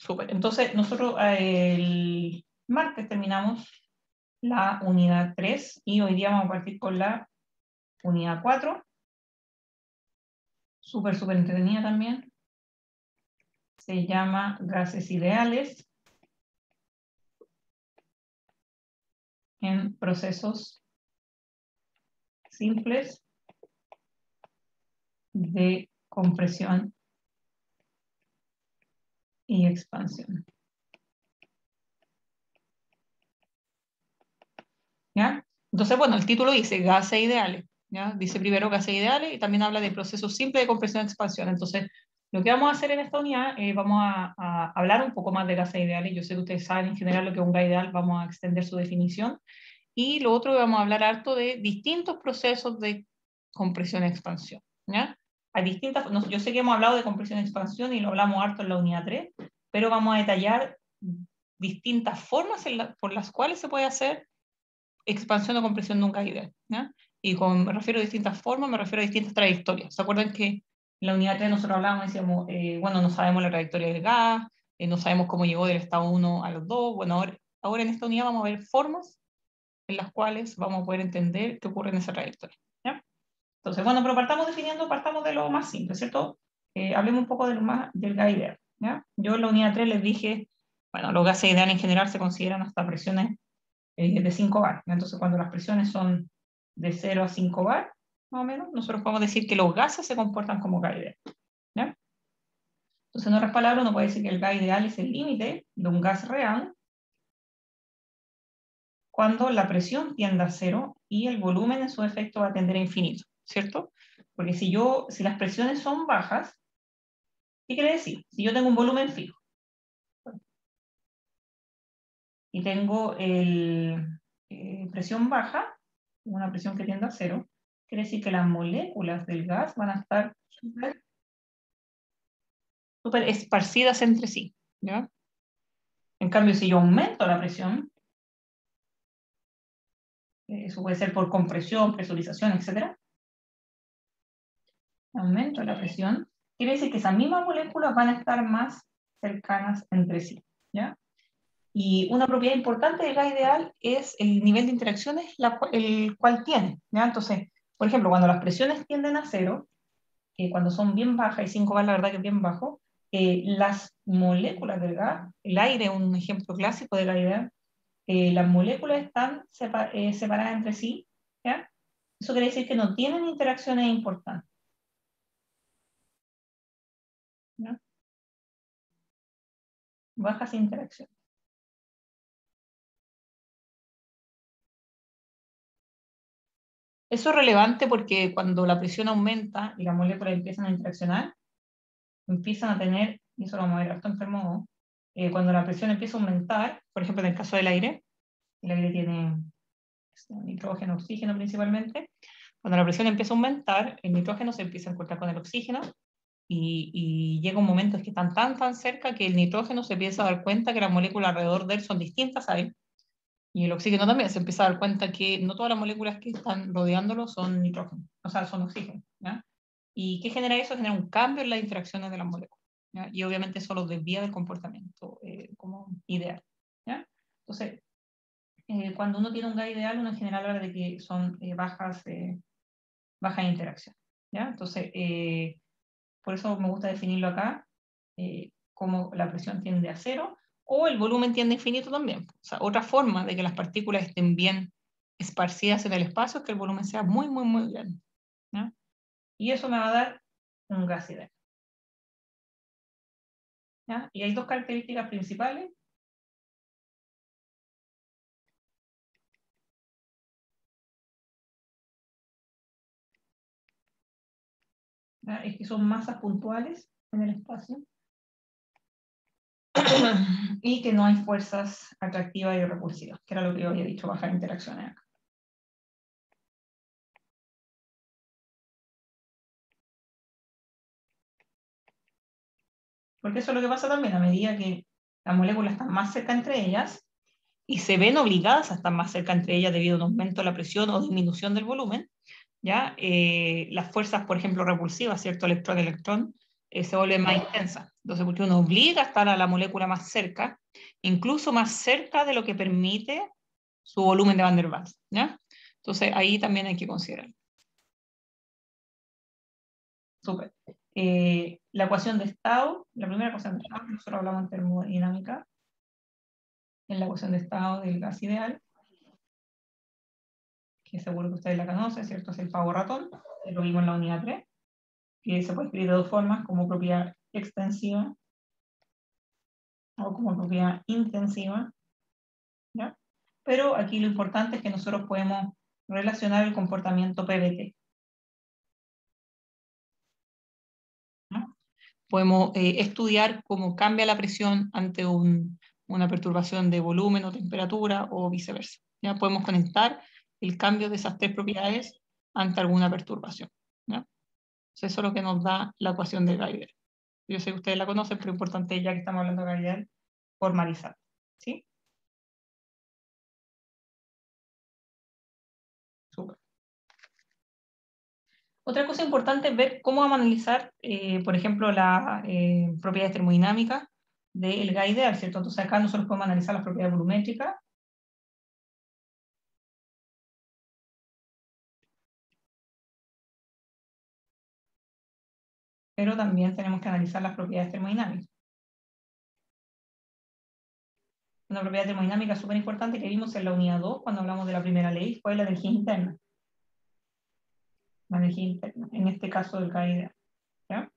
Súper. Entonces, nosotros el martes terminamos la unidad 3 y hoy día vamos a partir con la unidad 4. Súper, súper entretenida también. Se llama gases ideales en procesos simples de compresión y expansión. ¿Ya? Entonces, bueno, el título dice gases ideales, ¿ya? Dice primero gases ideales y también habla de procesos simples de compresión y expansión. Entonces, lo que vamos a hacer en esta unidad, vamos a hablar un poco más de gases ideales. Yo sé que ustedes saben en general lo que es un gas ideal, vamos a extender su definición. Y lo otro, vamos a hablar harto de distintos procesos de compresión y expansión, ¿ya? Hay distintas, yo sé que hemos hablado de compresión y expansión y lo hablamos harto en la unidad 3, pero vamos a detallar distintas formas por las cuales se puede hacer expansión o compresión de un gas ideal, ¿ya? Y cuando me refiero a distintas formas, me refiero a distintas trayectorias. ¿Se acuerdan que en la unidad 3 nosotros hablábamos, decíamos, bueno, no sabemos la trayectoria del gas, no sabemos cómo llegó del estado 1 al 2? Bueno, ahora en esta unidad vamos a ver formas en las cuales vamos a poder entender qué ocurre en esa trayectoria, ¿ya? Entonces, bueno, pero partamos de lo más simple, ¿cierto? Hablemos un poco del gas ideal, ¿ya? Yo en la unidad 3 les dije, bueno, los gases ideales en general se consideran hasta presiones de 5 bar. Entonces, cuando las presiones son de 0 a 5 bar, más o menos, nosotros podemos decir que los gases se comportan como gas ideal, ¿ya? Entonces, en otras palabras, uno puede decir que el gas ideal es el límite de un gas real cuando la presión tiende a 0 y el volumen en su efecto va a tender a infinito, ¿cierto? Porque si las presiones son bajas, ¿qué quiere decir? Si yo tengo un volumen fijo y tengo presión baja, una presión que tiende a 0, quiere decir que las moléculas del gas van a estar súper esparcidas entre sí, ¿ya? En cambio, si yo aumento la presión, eso puede ser por compresión, presurización, etc. Aumento la presión, quiere decir que esas mismas moléculas van a estar más cercanas entre sí, ¿ya? Y una propiedad importante del gas ideal es el nivel de interacciones el cual tiene, ¿ya? Entonces, por ejemplo, cuando las presiones tienden a 0, cuando son bien bajas, y 5 bar la verdad que es bien bajo, las moléculas del gas, el aire es un ejemplo clásico del gas ideal, las moléculas están separadas entre sí, ¿ya? Eso quiere decir que no tienen interacciones importantes, ¿ya? Bajas interacciones. Eso es relevante porque cuando la presión aumenta y las moléculas empiezan a interaccionar, empiezan a tener, y eso lo vamos a ver harto en termo, cuando la presión empieza a aumentar, por ejemplo en el caso del aire, el aire tiene nitrógeno, oxígeno principalmente, cuando la presión empieza a aumentar, el nitrógeno se empieza a encontrar con el oxígeno y llega un momento en que están tan cerca que el nitrógeno se empieza a dar cuenta que las moléculas alrededor de él son distintas a él, y el oxígeno también se empieza a dar cuenta que no todas las moléculas que están rodeándolo son nitrógeno, o sea, son oxígeno, ¿ya? ¿Y qué genera eso? Genera un cambio en las interacciones de las moléculas, ¿ya? Y obviamente eso lo desvía del comportamiento como ideal, ¿ya? Entonces, cuando uno tiene un gas ideal, uno en general habla de que son bajas interacciones, ¿ya? Entonces, por eso me gusta definirlo acá, como la presión tiende a 0, o el volumen tiende a infinito también. O sea, otra forma de que las partículas estén bien esparcidas en el espacio es que el volumen sea muy grande, ¿ya? Y eso me va a dar un gas ideal, ¿ya? Y hay dos características principales. ¿Ya? Es que son masas puntuales en el espacio y que no hay fuerzas atractivas y repulsivas, que era lo que yo había dicho, bajar interacciones acá. Porque eso es lo que pasa también, a medida que las moléculas están más cerca entre ellas y se ven obligadas a estar más cerca entre ellas debido a un aumento de la presión o disminución del volumen, ¿ya? Las fuerzas, por ejemplo, repulsivas, ¿cierto? Electrón-electrón, se vuelve más intensa. Entonces, porque uno obliga a estar a la molécula más cerca, incluso más cerca de lo que permite su volumen de Van der Waals, ¿ya? Entonces, ahí también hay que considerar. Súper. La ecuación de estado, la primera ecuación de estado, nosotros hablamos en termodinámica, es la ecuación de estado del gas ideal, que seguro que ustedes la conocen, ¿cierto? Es el pavo ratón, que lo vimos en la unidad 3, que se puede escribir de dos formas, como propiedad extensiva o como propiedad intensiva, ¿ya? Pero aquí lo importante es que nosotros podemos relacionar el comportamiento PBT, ¿no? Podemos estudiar cómo cambia la presión ante una perturbación de volumen o temperatura o viceversa. ¿Ya? Podemos conectar el cambio de esas tres propiedades ante alguna perturbación, ¿ya? Entonces, eso es lo que nos da la ecuación de Geiger. Yo sé que ustedes la conocen, pero es importante, ya que estamos hablando de Geiger, formalizar. ¿Sí? Súper. Otra cosa importante es ver cómo vamos a analizar, por ejemplo, las propiedades termodinámicas del gas ideal, ¿cierto? Entonces acá nosotros podemos analizar las propiedades volumétricas, pero también tenemos que analizar las propiedades termodinámicas. Una propiedad termodinámica súper importante que vimos en la unidad 2 cuando hablamos de la primera ley fue la energía interna. La energía interna, en este caso del gas ideal, ¿ya?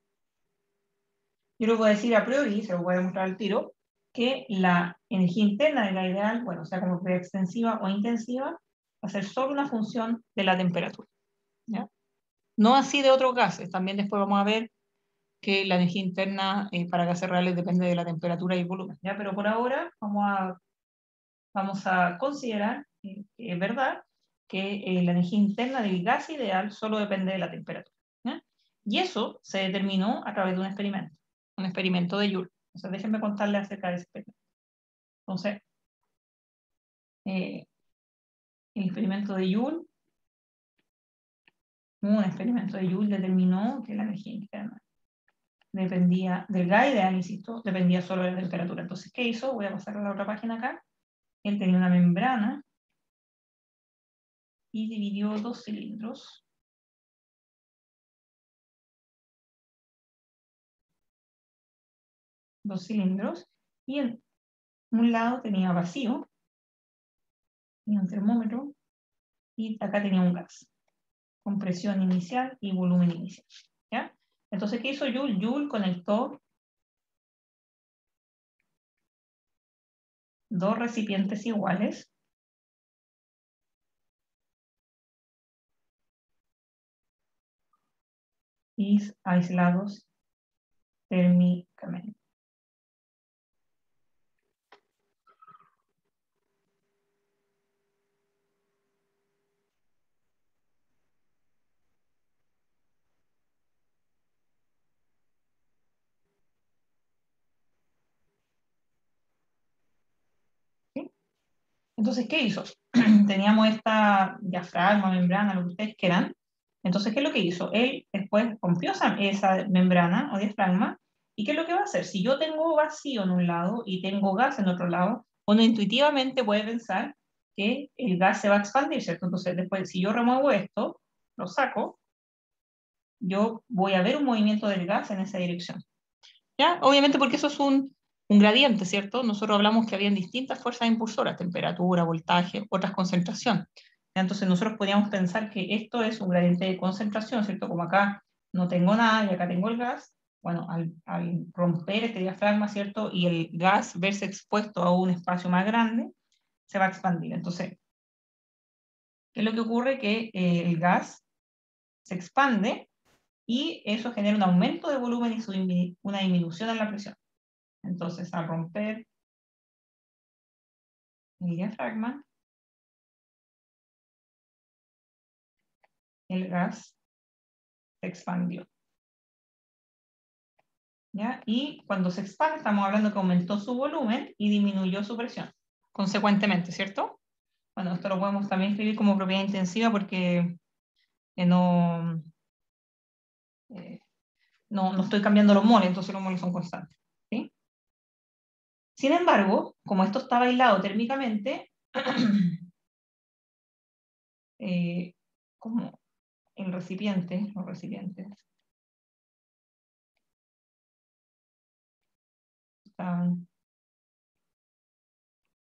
Yo lo puedo decir a priori, se lo voy a demostrar al tiro, que la energía interna del gas ideal, bueno, o sea, como propiedad extensiva o intensiva, va a ser solo una función de la temperatura, ¿ya? No así de otros gases. También después vamos a ver que la energía interna para gases reales depende de la temperatura y el volumen, ¿ya? Pero por ahora vamos a considerar que es verdad que la energía interna del gas ideal solo depende de la temperatura, ¿ya? Y eso se determinó a través de un experimento de Joule. Entonces déjenme contarles acerca de ese experimento. Entonces, el experimento de Joule, un experimento de Joule determinó que la energía interna dependía del gas ideal, insisto, dependía solo de la temperatura. Entonces, ¿qué hizo? Voy a pasar a la otra página acá. Él tenía una membrana y dividió dos cilindros. Y en un lado tenía vacío, tenía un termómetro, y acá tenía un gas, con presión inicial y volumen inicial, ¿ya? Entonces, ¿qué hizo Joule? Joule conectó dos recipientes iguales y aislados térmicamente. ¿Sí? Entonces, ¿qué hizo? Teníamos esta diafragma, membrana, lo que ustedes quieran. Entonces, ¿qué es lo que hizo? Él después rompió esa membrana o diafragma. ¿Y qué es lo que va a hacer? Si yo tengo vacío en un lado y tengo gas en otro lado, uno intuitivamente puede pensar que el gas se va a expandir, ¿cierto? Entonces, después, si yo remuevo esto, lo saco, yo voy a ver un movimiento del gas en esa dirección. ¿Ya? Obviamente porque eso es un gradiente, ¿cierto? Nosotros hablamos que habían distintas fuerzas impulsoras, temperatura, voltaje, otras concentración. Entonces nosotros podríamos pensar que esto es un gradiente de concentración, ¿cierto? Como acá no tengo nada y acá tengo el gas, bueno, al romper este diafragma, ¿cierto? Y el gas verse expuesto a un espacio más grande, se va a expandir. Entonces, ¿qué es lo que ocurre? Que el gas se expande y eso genera un aumento de volumen y una disminución en la presión. Entonces, al romper el diafragma, el gas se expandió, ¿ya? Y cuando se expande, estamos hablando que aumentó su volumen y disminuyó su presión, consecuentemente, ¿cierto? Bueno, esto lo podemos también escribir como propiedad intensiva porque no, no estoy cambiando los moles, entonces los moles son constantes. ¿Sí? Sin embargo, como esto está aislado térmicamente, como el recipiente, los recipientes están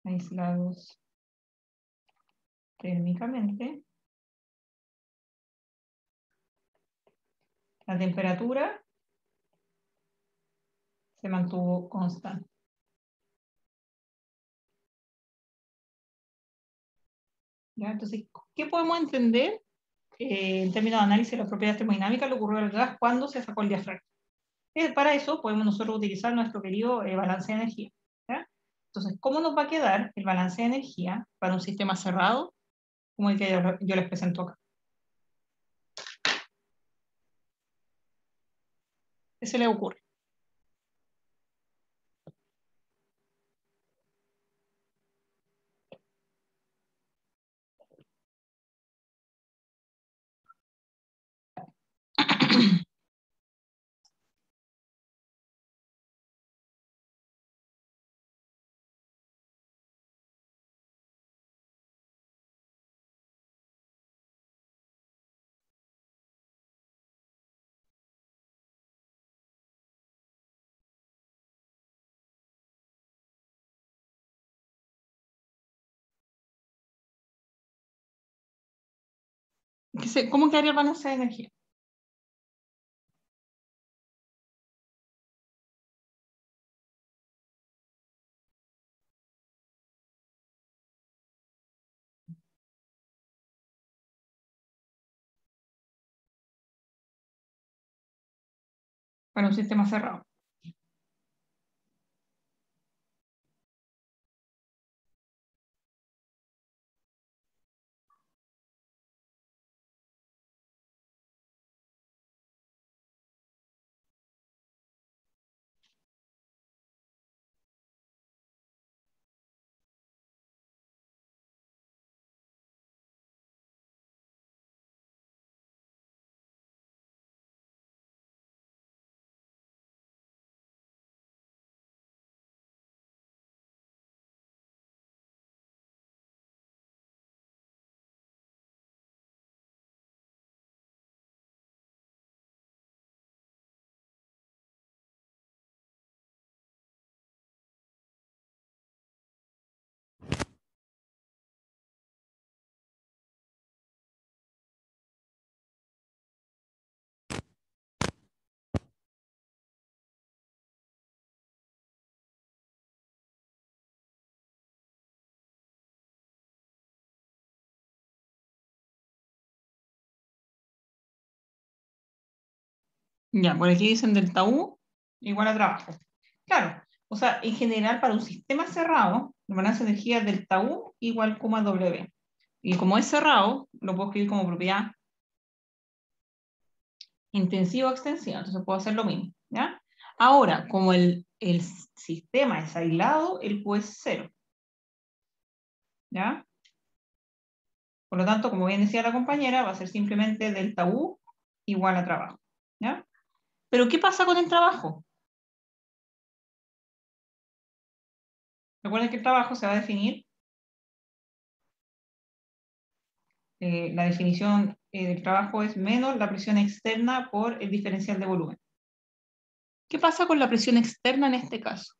aislados térmicamente, la temperatura se mantuvo constante. ¿Ya? Entonces, ¿qué podemos entender en términos de análisis de las propiedades termodinámicas? Le ocurrió al gas cuando se sacó el diafragma. Para eso podemos nosotros utilizar nuestro querido balance de energía. ¿Ya? Entonces, ¿cómo nos va a quedar el balance de energía para un sistema cerrado como el que yo les presento acá? ¿Qué se le ocurre? ¿Cómo quedaría el balance de energía? Para un sistema cerrado. Ya, por aquí dicen delta U igual a trabajo. Claro, o sea, en general para un sistema cerrado, el balance de energía es delta U igual como a W. Y como es cerrado, lo puedo escribir como propiedad intensiva o extensiva, entonces puedo hacer lo mismo, ¿ya? Ahora, como el sistema es aislado, el Q es cero, ¿ya? Por lo tanto, como bien decía la compañera, va a ser simplemente delta U igual a trabajo, ¿ya? Pero ¿qué pasa con el trabajo? Recuerden que el trabajo se va a definir, la definición del trabajo es menos la presión externa por el diferencial de volumen. ¿Qué pasa con la presión externa en este caso?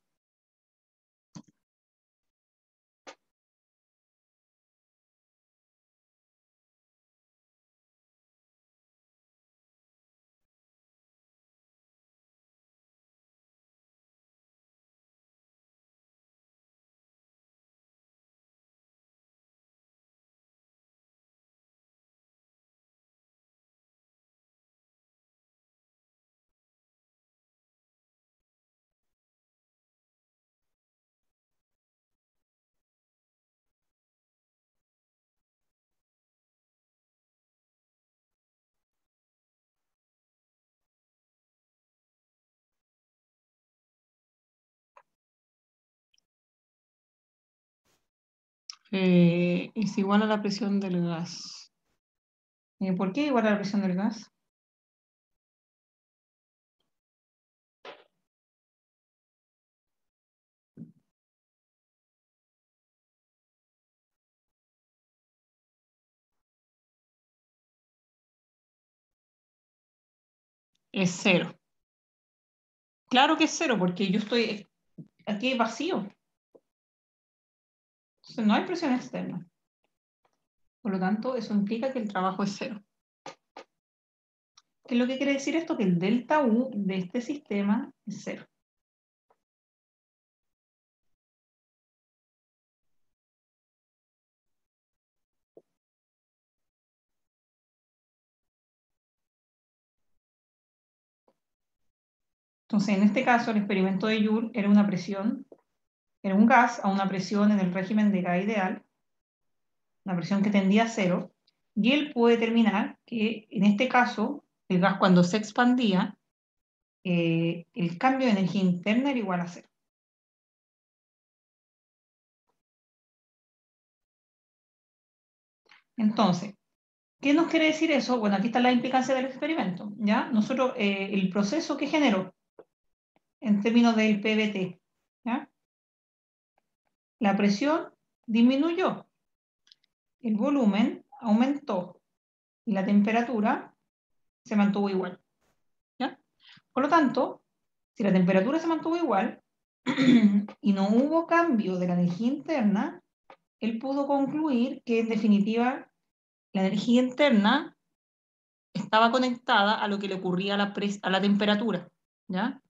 Es igual a la presión del gas. ¿Por qué igual a la presión del gas? Es cero. Claro que es cero, porque yo estoy aquí vacío. Entonces no hay presión externa. Por lo tanto, eso implica que el trabajo es cero. ¿Qué es lo que quiere decir esto? Que el delta U de este sistema es cero. Entonces, en este caso, el experimento de Joule era una presión, era un gas a una presión en el régimen de gas ideal, una presión que tendía a cero, y él pudo determinar que, en este caso, el gas cuando se expandía, el cambio de energía interna era igual a cero. Entonces, ¿qué nos quiere decir eso? Bueno, aquí está la implicancia del experimento, ¿ya? Nosotros, el proceso que generó en términos del PVT, ¿ya? La presión disminuyó, el volumen aumentó y la temperatura se mantuvo igual, ¿ya? Por lo tanto, si la temperatura se mantuvo igual y no hubo cambio de la energía interna, él pudo concluir que en definitiva la energía interna estaba conectada a lo que le ocurría a la temperatura, ¿ya?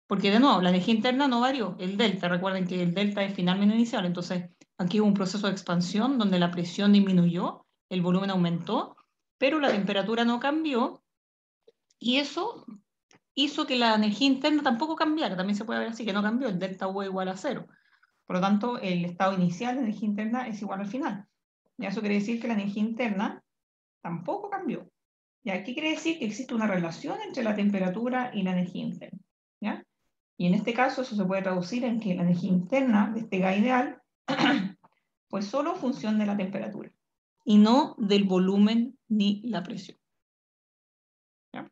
Porque de nuevo, la energía interna no varió, el delta, recuerden que el delta es final menos inicial, entonces aquí hubo un proceso de expansión donde la presión disminuyó, el volumen aumentó, pero la temperatura no cambió, y eso hizo que la energía interna tampoco cambiara, también se puede ver así, que no cambió, el delta U es igual a cero. Por lo tanto, el estado inicial de energía interna es igual al final. Y eso quiere decir que la energía interna tampoco cambió. ¿Y aquí quiere decir que existe una relación entre la temperatura y la energía interna? ¿Ya? Y en este caso eso se puede traducir en que la energía interna de este gas ideal pues solo función de la temperatura y no del volumen ni la presión. ¿Ya?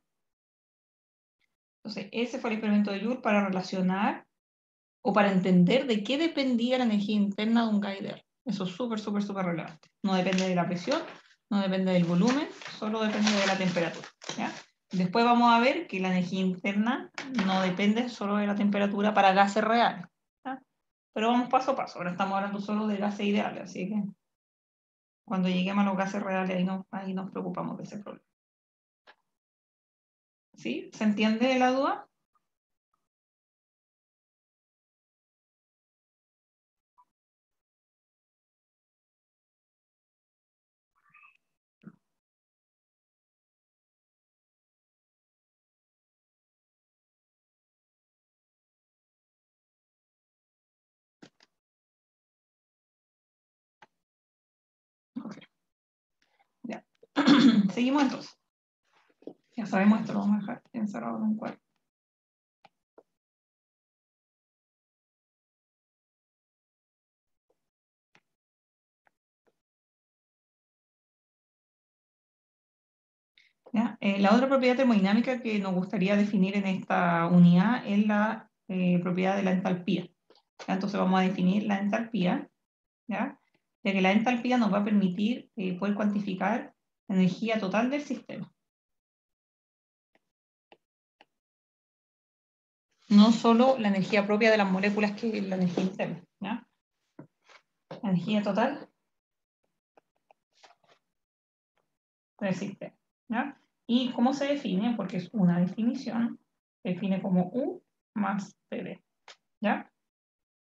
Entonces, ese fue el experimento de Joule para relacionar o para entender de qué dependía la energía interna de un gas ideal. Eso es súper, súper, súper relevante. No depende de la presión, no depende del volumen, solo depende de la temperatura. ¿Ya? Después vamos a ver que la energía interna no depende solo de la temperatura para gases reales. ¿Ya? Pero vamos paso a paso. Ahora estamos hablando solo de gases ideales, así que cuando lleguemos a los gases reales ahí nos preocupamos de ese problema. ¿Sí? ¿Se entiende la duda? Ok. Ya. Seguimos entonces. Ya sabemos esto, lo vamos a dejar encerrado en un cuadro. ¿Ya? La otra propiedad termodinámica que nos gustaría definir en esta unidad es la propiedad de la entalpía. ¿Ya? Entonces vamos a definir la entalpía, ¿ya? Ya que la entalpía nos va a permitir poder cuantificar la energía total del sistema. No solo la energía propia de las moléculas, que es la energía interna. ¿Ya? La energía total del sistema. ¿Ya? ¿Y cómo se define? Porque es una definición, se define como U más PV. ¿Ya?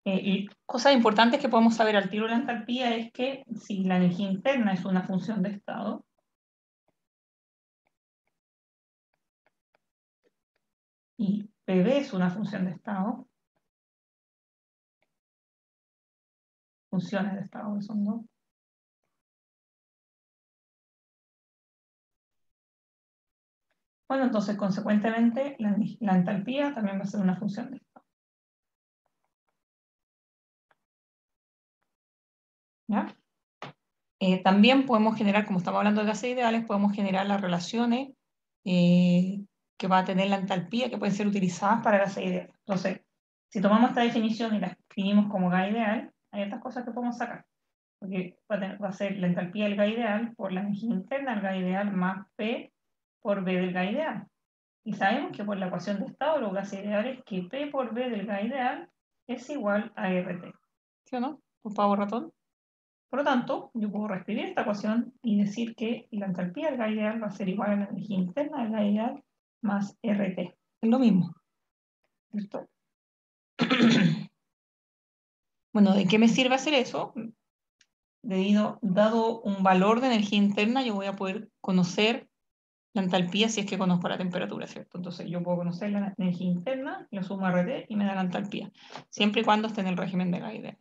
Y cosas importantes que podemos saber al tiro de la entalpía es que si la energía interna es una función de estado, y PV es una función de estado, funciones de estado que son dos, bueno, entonces consecuentemente la entalpía también va a ser una función de estado. ¿Ya? También podemos generar, como estamos hablando de gases ideales, podemos generar las relaciones que va a tener la entalpía que pueden ser utilizadas para gases ideales. Entonces, si tomamos esta definición y la escribimos como gas ideal, hay estas cosas que podemos sacar. Porque va a ser la entalpía del gas ideal por la energía interna del gas ideal más P por B del gas ideal. Y sabemos que por la ecuación de estado de los gases ideales que P por B del gas ideal es igual a RT. ¿Sí o no? Por favor, ratón. Por lo tanto, yo puedo reescribir esta ecuación y decir que la entalpía del gas ideal va a ser igual a la energía interna del gas ideal más RT. Es lo mismo. ¿Listo? Bueno, ¿de qué me sirve hacer eso? Dado un valor de energía interna, yo voy a poder conocer la entalpía si es que conozco la temperatura, ¿cierto? Entonces yo puedo conocer la energía interna, lo sumo a RT y me da la entalpía, siempre y cuando esté en el régimen de gas ideal.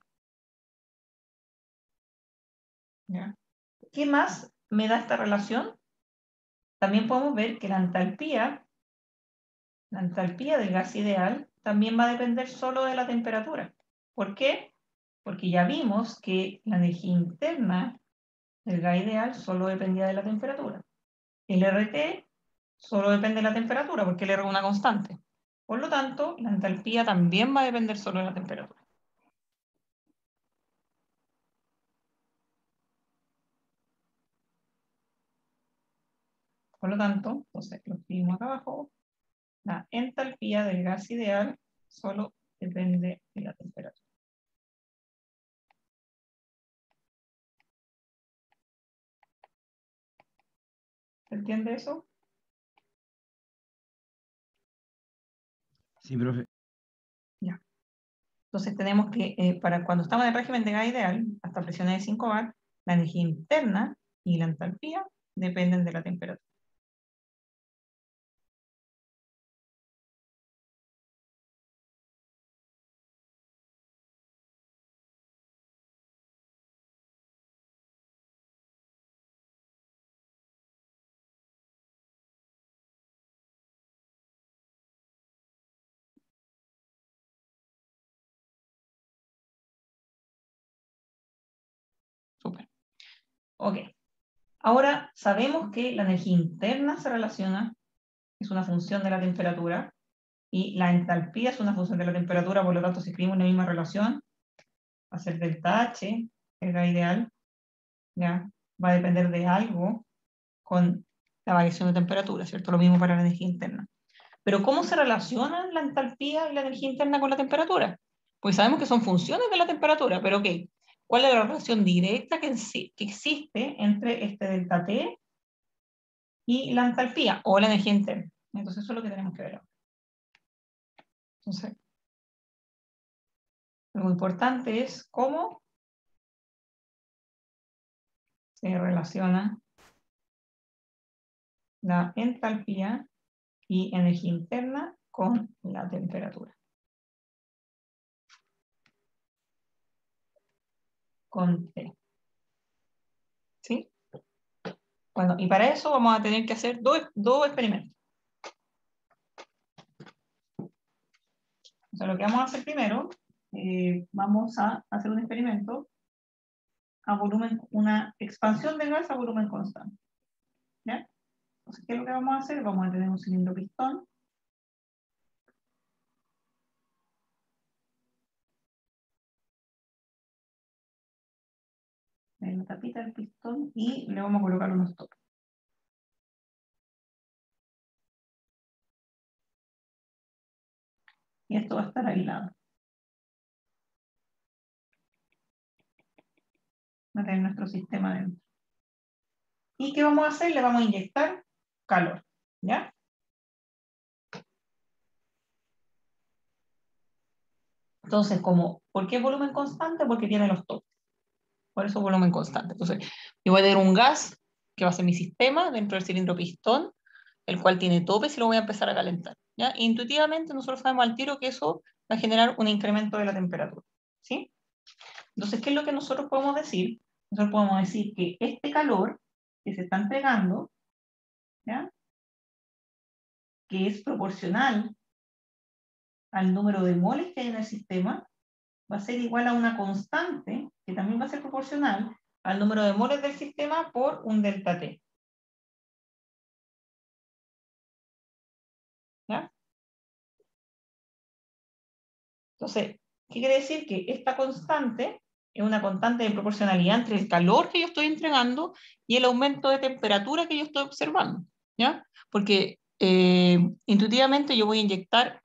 ¿Ya? ¿Qué más me da esta relación? También podemos ver que la entalpía del gas ideal también va a depender solo de la temperatura. ¿Por qué? Porque ya vimos que la energía interna del gas ideal solo dependía de la temperatura. El RT solo depende de la temperatura, porque el R es una constante. Por lo tanto, la entalpía también va a depender solo de la temperatura. Por lo tanto, entonces lo escribimos acá abajo, la entalpía del gas ideal solo depende de la temperatura. ¿Se entiende eso? Sí, profe. Ya. Entonces tenemos que, para cuando estamos en el régimen de gas ideal, hasta presiones de 5 bar, la energía interna y la entalpía dependen de la temperatura. Súper. Ok. Ahora sabemos que la energía interna se relaciona, es una función de la temperatura, y la entalpía es una función de la temperatura, por lo tanto, si escribimos la misma relación, va a ser delta H, el gas ideal, ¿ya? Va a depender de algo con la variación de temperatura, ¿cierto? Lo mismo para la energía interna. Pero ¿cómo se relacionan la entalpía y la energía interna con la temperatura? Pues sabemos que son funciones de la temperatura, pero ok, ¿cuál es la relación directa que existe entre este delta T y la entalpía o la energía interna? Entonces eso es lo que tenemos que ver ahora. Entonces, lo importante es cómo se relaciona la entalpía y energía interna con la temperatura. Con T. ¿Sí? Bueno, y para eso vamos a tener que hacer dos experimentos. O sea, lo que vamos a hacer primero, vamos a hacer un experimento a volumen, una expansión del gas a volumen constante. ¿Ya? Entonces, ¿qué es lo que vamos a hacer? Vamos a tener un cilindro pistón. En la tapita del pistón y le vamos a colocar unos topes. Y esto va a estar aislado. Va a tener nuestro sistema dentro. ¿Y qué vamos a hacer? Le vamos a inyectar calor. ¿Ya? Entonces, ¿por qué volumen constante? Porque tiene los topes. Por eso volumen constante. Entonces, yo voy a tener un gas que va a ser mi sistema dentro del cilindro pistón, el cual tiene topes y lo voy a empezar a calentar. ¿Ya? E intuitivamente nosotros sabemos al tiro que eso va a generar un incremento de la temperatura. ¿Sí? Entonces, ¿qué es lo que nosotros podemos decir? Nosotros podemos decir que este calor que se está entregando, ¿ya? Que es proporcional al número de moles que hay en el sistema, va a ser igual a una constante, que también va a ser proporcional al número de moles del sistema por un delta T. ¿Ya? Entonces, ¿qué quiere decir? Que esta constante es una constante de proporcionalidad entre el calor que yo estoy entregando y el aumento de temperatura que yo estoy observando. ¿Ya? Porque intuitivamente yo voy a inyectar,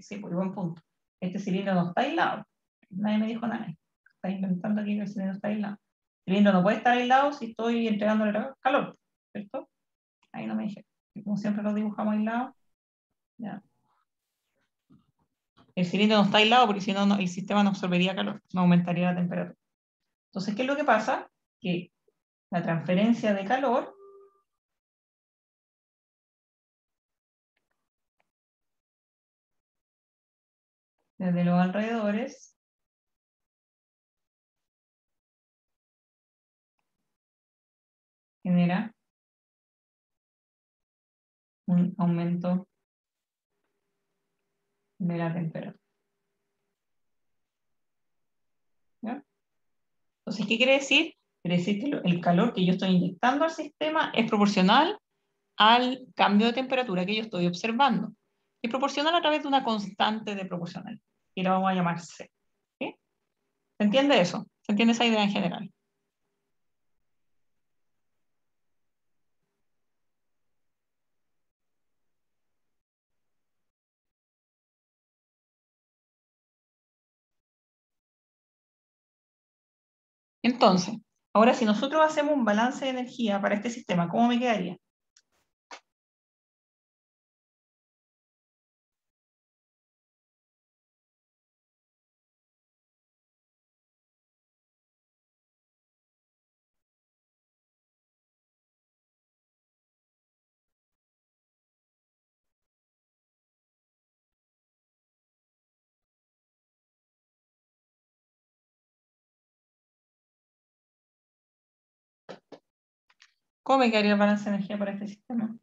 sí, por buen punto, este cilindro no está aislado, nadie me dijo nada, está inventando aquí que el cilindro está aislado. El cilindro no puede estar aislado si estoy entregándole calor, ¿cierto? Ahí no me dije, como siempre lo dibujamos aislado, ya. El cilindro no está aislado porque si no, el sistema no absorbería calor, no aumentaría la temperatura. Entonces, ¿qué es lo que pasa? Que la transferencia de calor desde los alrededores genera un aumento de la temperatura. ¿Ya? Entonces, ¿qué quiere decir? Quiere decir que el calor que yo estoy inyectando al sistema es proporcional al cambio de temperatura que yo estoy observando. Y proporcional a través de una constante de proporcional, y la vamos a llamar C. ¿Sí? ¿Se entiende eso? ¿Se entiende esa idea en general? Entonces, ahora si nosotros hacemos un balance de energía para este sistema, ¿cómo me quedaría? ¿Cómo me quedaría el balance de energía para este sistema?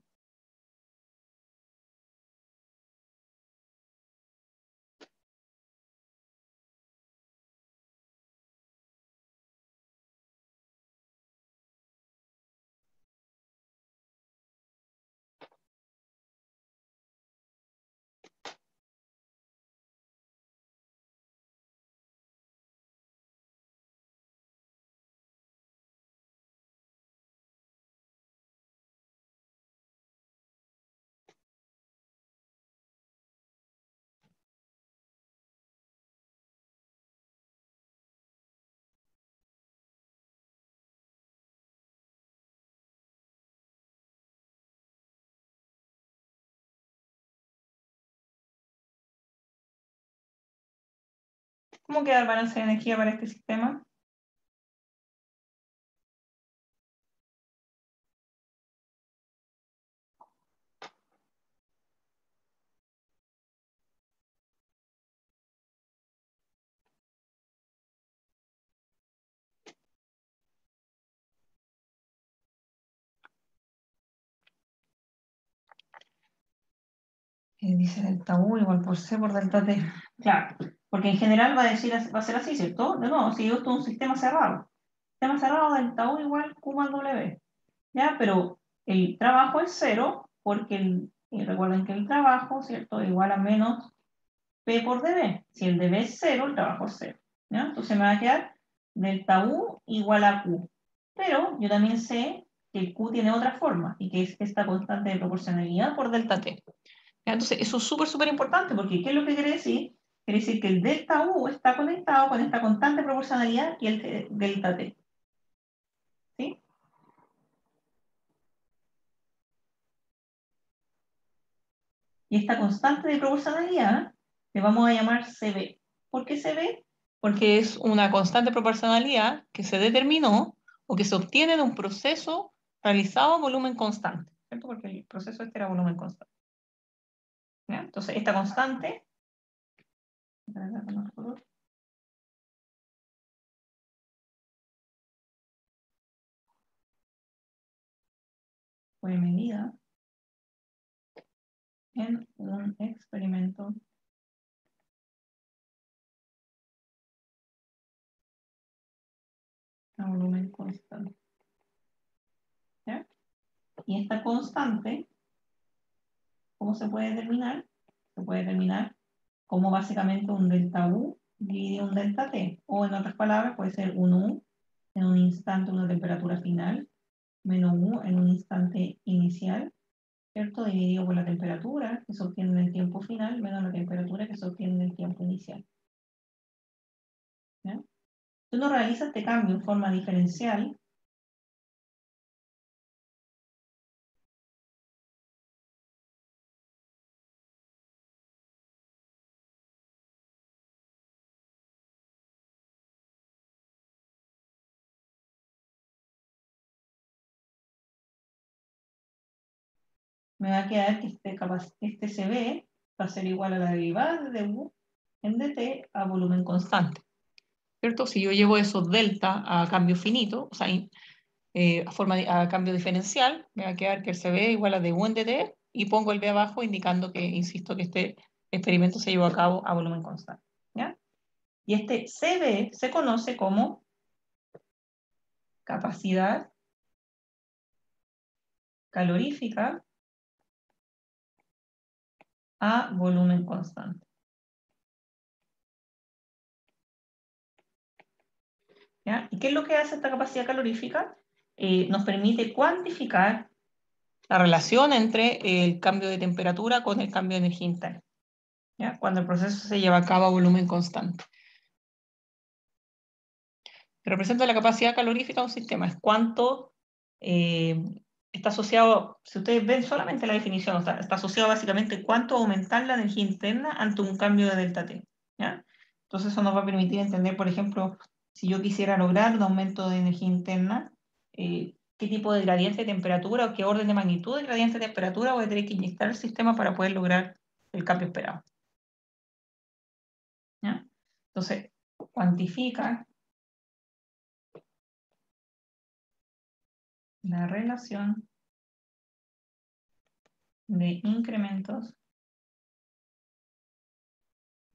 ¿Cómo queda el balance de energía para este sistema? Dice delta U igual por C por delta T. Claro, porque en general va a ser así, ¿cierto? De nuevo, si esto es un sistema cerrado. Sistema cerrado, delta U igual Q más W. ¿Ya? Pero el trabajo es cero porque recuerden que el trabajo, ¿cierto? Igual a menos P por dB. Si el dB es cero, el trabajo es cero. ¿Ya? Entonces me va a quedar delta U igual a Q. Pero yo también sé que el Q tiene otra forma y que es esta constante de proporcionalidad por delta T. ¿Ya? Entonces eso es súper, súper importante porque ¿qué es lo que quiere decir? Quiere decir que el delta U está conectado con esta constante de proporcionalidad y el delta T. ¿Sí? Y esta constante de proporcionalidad le vamos a llamar CB. ¿Por qué CB? Porque es una constante de proporcionalidad que se determinó o que se obtiene de un proceso realizado a volumen constante, ¿cierto? Porque el proceso este era volumen constante. ¿Ya? Entonces, esta constante fue medida en un experimento a volumen constante. ¿Ya? Y esta constante, ¿cómo se puede determinar? Se puede determinar como básicamente un delta U dividido un delta T. O en otras palabras, puede ser un U en un instante, una temperatura final, menos U en un instante inicial, ¿cierto? Dividido por la temperatura que se obtiene en el tiempo final, menos la temperatura que se obtiene en el tiempo inicial. ¿Ya? Si uno realiza este cambio en forma diferencial, me va a quedar que este CB va a ser igual a la derivada de U en dt a volumen constante, ¿cierto? Si yo llevo esos delta a cambio finito, o sea, a cambio diferencial, me va a quedar que el CB igual a du en dt y pongo el B abajo indicando que, insisto, que este experimento se llevó a cabo a volumen constante, ¿ya? Y este CB se conoce como capacidad calorífica a volumen constante. ¿Ya? ¿Y qué es lo que hace esta capacidad calorífica? Nos permite cuantificar la relación entre el cambio de temperatura con el cambio de energía interna, ¿ya? Cuando el proceso se lleva a cabo a volumen constante. Que representa la capacidad calorífica de un sistema, es cuánto está asociado, si ustedes ven solamente la definición, está asociado básicamente a cuánto aumentar la energía interna ante un cambio de delta T, ¿ya? Entonces eso nos va a permitir entender, por ejemplo, si yo quisiera lograr un aumento de energía interna, qué tipo de gradiente de temperatura o qué orden de magnitud de gradiente de temperatura voy a tener que inyectar al sistema para poder lograr el cambio esperado, ¿ya? Entonces, cuantifica la relación de incrementos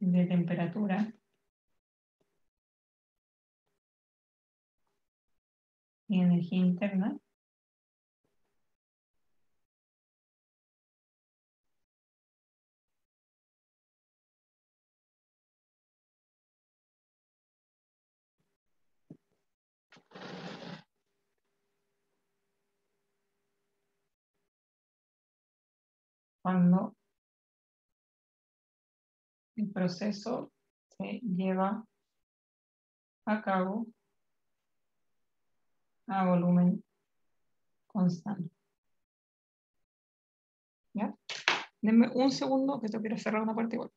de temperatura y energía interna cuando el proceso se lleva a cabo a volumen constante. ¿Ya? Denme un segundo que tengo que ir a cerrar una parte igual.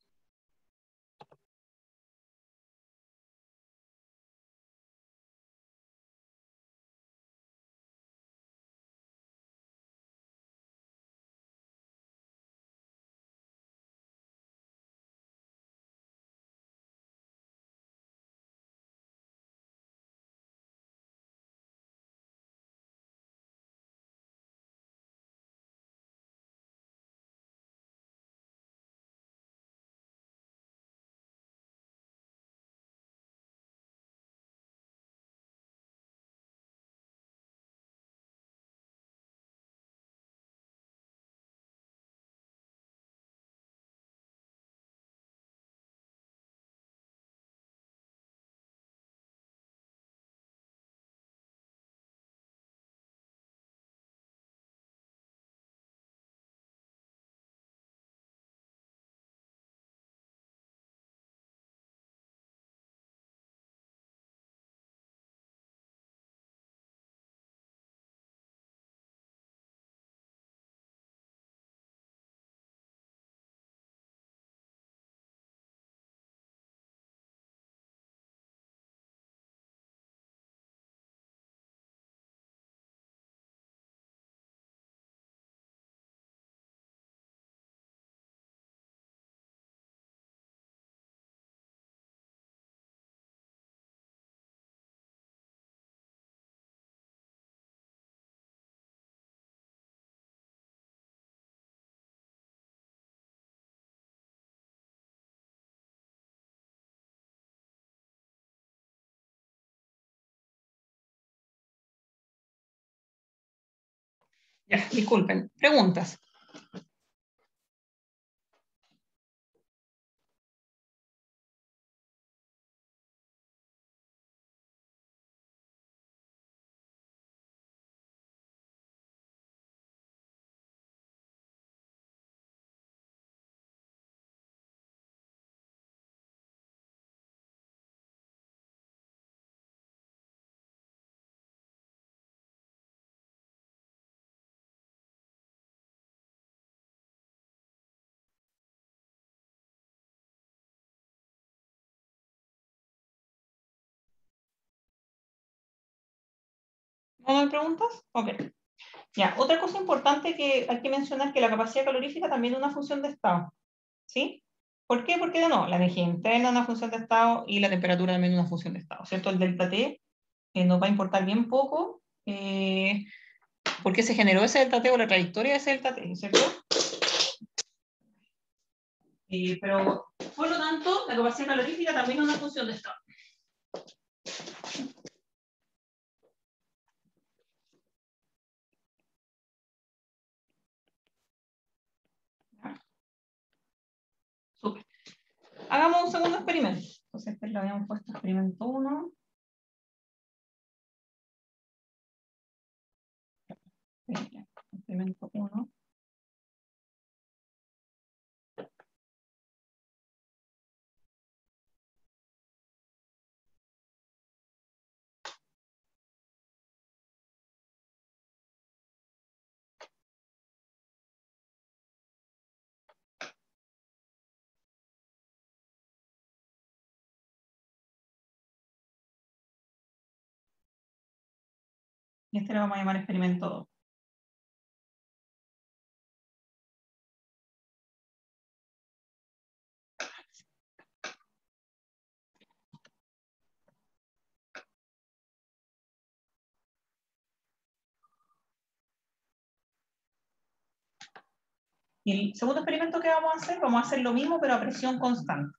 Ya, disculpen. Preguntas. ¿No hay preguntas? Ok. Ya, otra cosa importante que hay que mencionar que la capacidad calorífica también es una función de estado, ¿sí? ¿Por qué? Porque no, la energía interna es una función de estado y la temperatura también es una función de estado, ¿cierto? El delta T nos va a importar bien poco porque se generó ese delta T o la trayectoria de ese delta T, ¿cierto? Pero, por lo tanto, la capacidad calorífica también es una función de estado. Súper. Hagamos un segundo experimento. Entonces, este lo habíamos puesto experimento 1. Experimento 1. Y este lo vamos a llamar experimento 2. Y el segundo experimento que vamos a hacer lo mismo, pero a presión constante.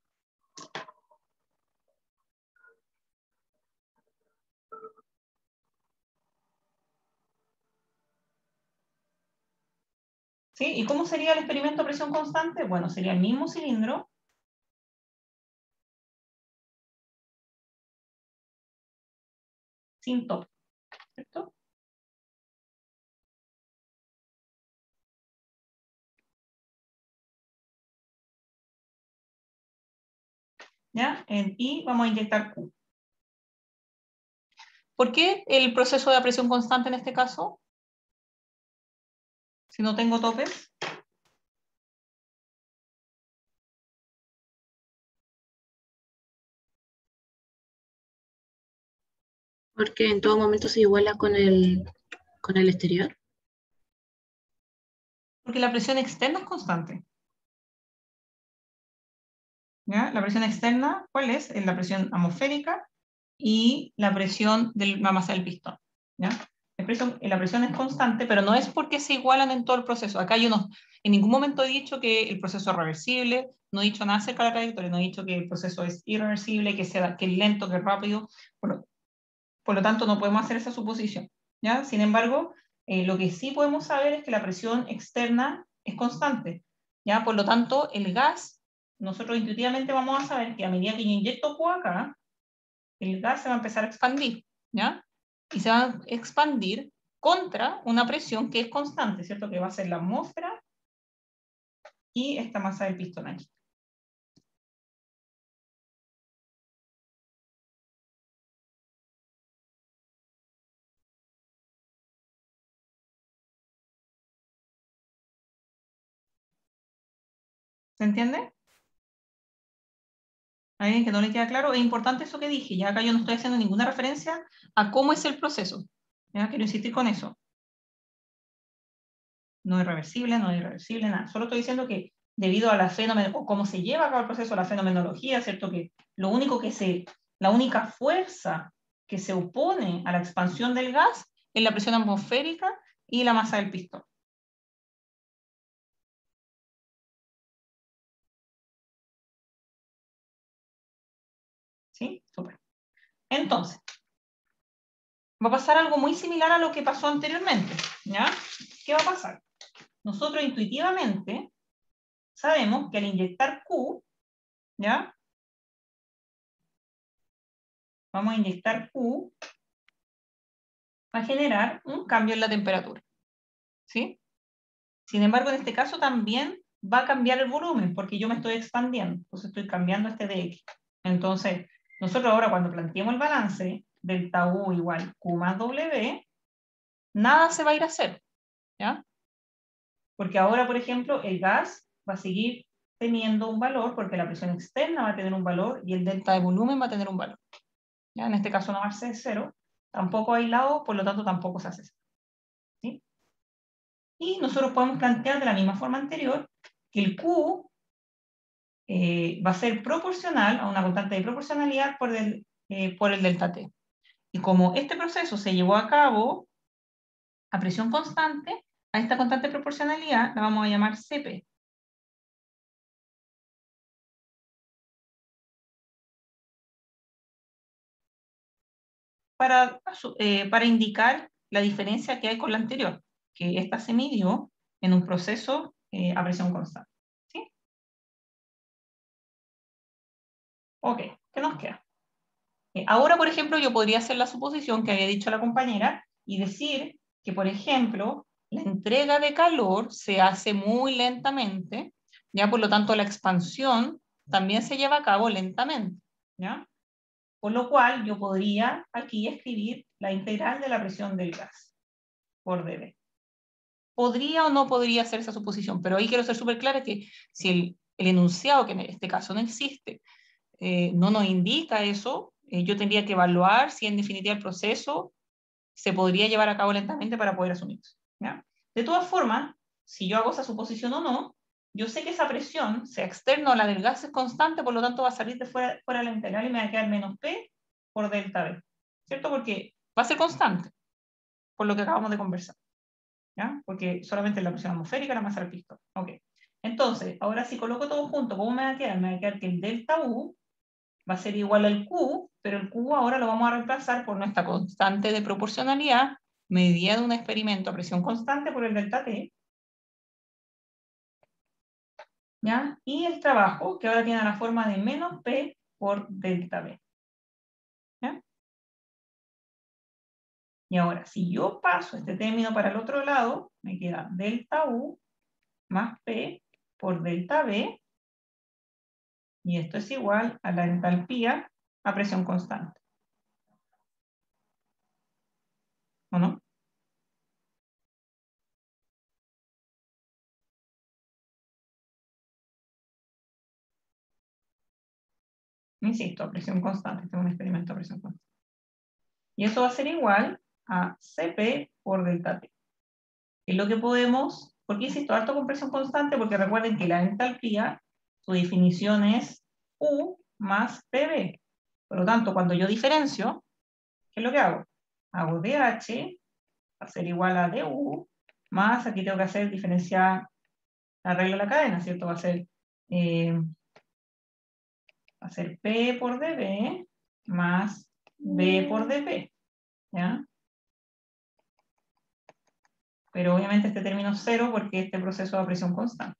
¿Sí? ¿Y cómo sería el experimento a presión constante? Bueno, sería el mismo cilindro, sin top, ¿cierto? ¿Ya? Y vamos a inyectar Q. ¿Por qué el proceso de presión constante en este caso? Si no tengo topes. Porque en todo momento se iguala con el exterior. Porque la presión externa es constante. ¿Ya? La presión externa, ¿cuál es? Es la presión atmosférica y la presión de la masa del pistón. ¿Ya? La presión es constante, pero no es porque se igualan en todo el proceso. Acá yo no, en ningún momento he dicho que el proceso es reversible, no he dicho nada acerca de la trayectoria, no he dicho que el proceso es irreversible, que es lento, que es rápido. Por lo tanto, no podemos hacer esa suposición. ¿Ya? Sin embargo, lo que sí podemos saber es que la presión externa es constante. ¿Ya? Por lo tanto, el gas, nosotros intuitivamente vamos a saber que a medida que yo inyecto Q acá, el gas se va a empezar a expandir, ¿ya? Y se va a expandir contra una presión que es constante, ¿cierto? Que va a ser la atmósfera y esta masa del pistón aquí. ¿Se entiende? ¿A alguien que no le queda claro? Es importante eso que dije, ya acá yo no estoy haciendo ninguna referencia a cómo es el proceso. ¿Ya? Quiero insistir con eso. No es reversible, no es irreversible, nada. Solo estoy diciendo que debido a la o cómo se lleva a cabo el proceso, la fenomenología, ¿cierto? Que lo único la única fuerza que se opone a la expansión del gas es la presión atmosférica y la masa del pistón. ¿Sí? Súper. Entonces, va a pasar algo muy similar a lo que pasó anteriormente, ¿ya? ¿Qué va a pasar? Nosotros intuitivamente sabemos que al inyectar Q, ¿ya? Vamos a inyectar Q, va a generar un cambio en la temperatura, ¿sí? Sin embargo, en este caso también va a cambiar el volumen, porque yo me estoy expandiendo, entonces estoy cambiando este dx. Entonces, nosotros ahora cuando planteemos el balance, delta U igual Q más W, nada se va a ir a cero, ¿ya? Porque ahora, por ejemplo, el gas va a seguir teniendo un valor, porque la presión externa va a tener un valor y el delta de volumen va a tener un valor. ¿Ya? En este caso no va a ser cero, tampoco aislado, por lo tanto tampoco se hace cero. ¿Sí? Y nosotros podemos plantear de la misma forma anterior que el Q va a ser proporcional a una constante de proporcionalidad por el delta T. Y como este proceso se llevó a cabo a presión constante, a esta constante de proporcionalidad la vamos a llamar Cp. Para indicar la diferencia que hay con la anterior, que esta se midió en un proceso a presión constante. ¿Sí? Ok, ¿qué nos queda? Ahora, por ejemplo, yo podría hacer la suposición que había dicho la compañera y decir que, por ejemplo, la entrega de calor se hace muy lentamente, ya por lo tanto la expansión también se lleva a cabo lentamente, ¿ya? Por lo cual yo podría aquí escribir la integral de la presión del gas por dB. Podría o no podría hacer esa suposición, pero ahí quiero ser súper clara que si el enunciado, que en este caso no existe, no nos indica eso, yo tendría que evaluar si en definitiva el proceso se podría llevar a cabo lentamente para poder asumirse, ¿ya? De todas formas, si yo hago esa suposición o no, yo sé que esa presión, sea externa o la del gas, es constante, por lo tanto va a salir de fuera la integral y me va a quedar menos P por delta B, ¿cierto? Porque va a ser constante, por lo que acabamos de conversar, ¿ya? Porque solamente la presión atmosférica la masa del pistón. Ok. Entonces, ahora si coloco todo junto, ¿cómo me va a quedar? Me va a quedar que el delta U va a ser igual al Q, pero el Q ahora lo vamos a reemplazar por nuestra constante de proporcionalidad medida de un experimento a presión constante por el delta T, ¿ya? Y el trabajo, que ahora tiene la forma de menos P por delta B, ¿ya? Y ahora, si yo paso este término para el otro lado, me queda delta U más P por delta B, y esto es igual a la entalpía a presión constante, ¿o no? Insisto, a presión constante, este es un experimento a presión constante. Y eso va a ser igual a Cp por delta T. Es lo que podemos, ¿por qué insisto harto con presión constante? Porque recuerden que la entalpía, su definición es U más PV. Por lo tanto, cuando yo diferencio, ¿qué es lo que hago? Hago dH va a ser igual a du, más aquí tengo que hacer diferenciar la regla de la cadena, ¿cierto? Va a ser P por dB más B por dP, ¿ya? Pero obviamente este término es cero porque este proceso es a presión constante,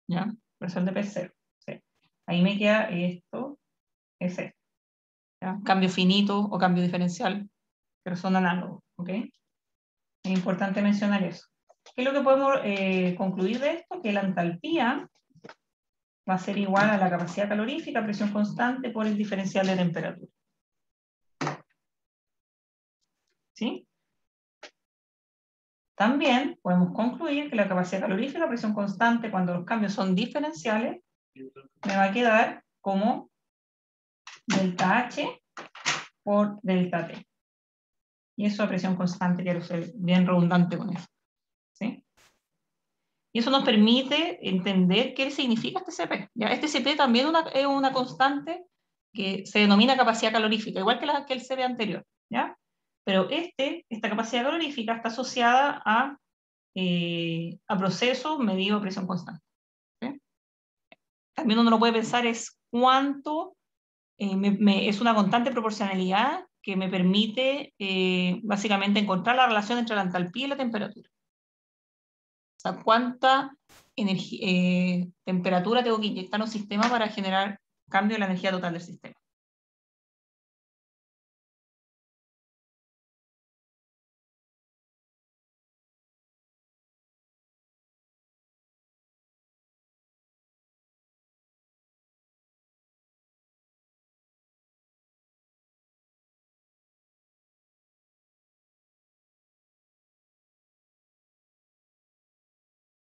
¿ya? Presión de P es cero. Sí. Ahí me queda esto, es esto, ¿ya? Cambio finito o cambio diferencial, pero son análogos, ¿ok? Es importante mencionar eso. ¿Qué es lo que podemos concluir de esto? Que la entalpía va a ser igual a la capacidad calorífica a presión constante por el diferencial de temperatura. ¿Sí? También podemos concluir que la capacidad calorífica a presión constante, cuando los cambios son diferenciales, me va a quedar como delta H por delta T. Y eso a presión constante, quiero ser bien redundante con eso. ¿Sí? Y eso nos permite entender qué significa este CP. ¿Ya? Este CP también es una constante que se denomina capacidad calorífica, igual que el CP anterior. ¿Ya? Pero esta capacidad calorífica está asociada a procesos medidos a presión constante. ¿Sí? También uno lo puede pensar es cuánto es una constante proporcionalidad que me permite básicamente encontrar la relación entre la entalpía y la temperatura. O sea, cuánta temperatura tengo que inyectar en un sistema para generar cambio en la energía total del sistema.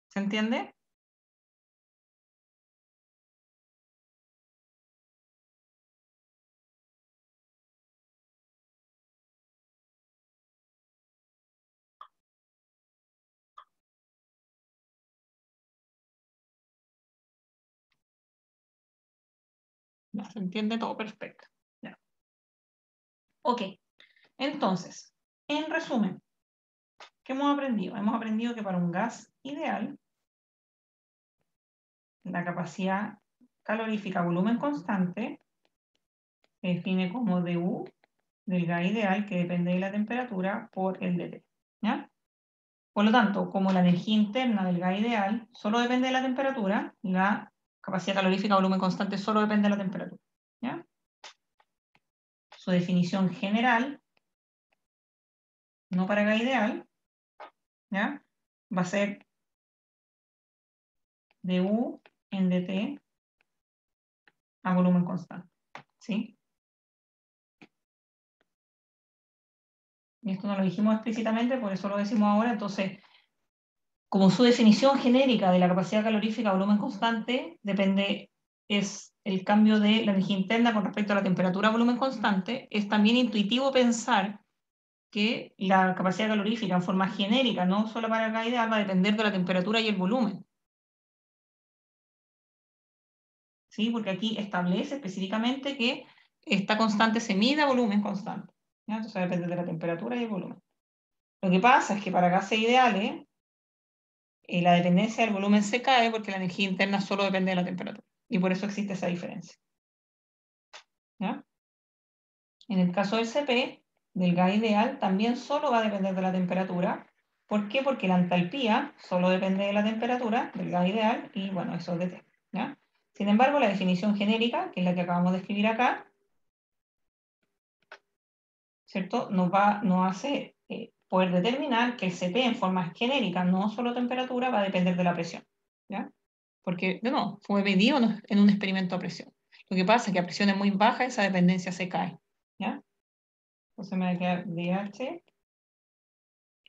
¿Se entiende? Ya, se entiende todo perfecto. Ya. Ok, entonces, en resumen, ¿qué hemos aprendido? Hemos aprendido que para un gas ideal, la capacidad calorífica a volumen constante se define como dU del gas ideal, que depende de la temperatura, por el dt. ¿Ya? Por lo tanto, como la energía interna del gas ideal solo depende de la temperatura, la capacidad calorífica a volumen constante solo depende de la temperatura. ¿Ya? Su definición general, no para gas ideal, ¿ya? Va a ser dU en dt a volumen constante. ¿Sí? Y esto no lo dijimos explícitamente, por eso lo decimos ahora. Entonces, como su definición genérica de la capacidad calorífica a volumen constante depende, es el cambio de la energía interna con respecto a la temperatura a volumen constante, es también intuitivo pensar que la capacidad calorífica en forma genérica, no solo para cada ideal, va a depender de la temperatura y el volumen. ¿Sí? Porque aquí establece específicamente que esta constante se mide a volumen constante. ¿Ya? Entonces depende de la temperatura y el volumen. Lo que pasa es que para gases ideales, la dependencia del volumen se cae porque la energía interna solo depende de la temperatura. Y por eso existe esa diferencia. ¿Ya? En el caso del CP, del gas ideal, también solo va a depender de la temperatura. ¿Por qué? Porque la entalpía solo depende de la temperatura del gas ideal y, bueno, eso es dt. ¿Ya? Sin embargo, la definición genérica, que es la que acabamos de escribir acá, ¿cierto? Nos hace poder determinar que el CP en forma genérica, no solo temperatura, va a depender de la presión. ¿Ya? Porque, de nuevo, fue medido en un experimento a presión. Lo que pasa es que a presiones muy bajas esa dependencia se cae. ¿Ya? Entonces me va a quedar dH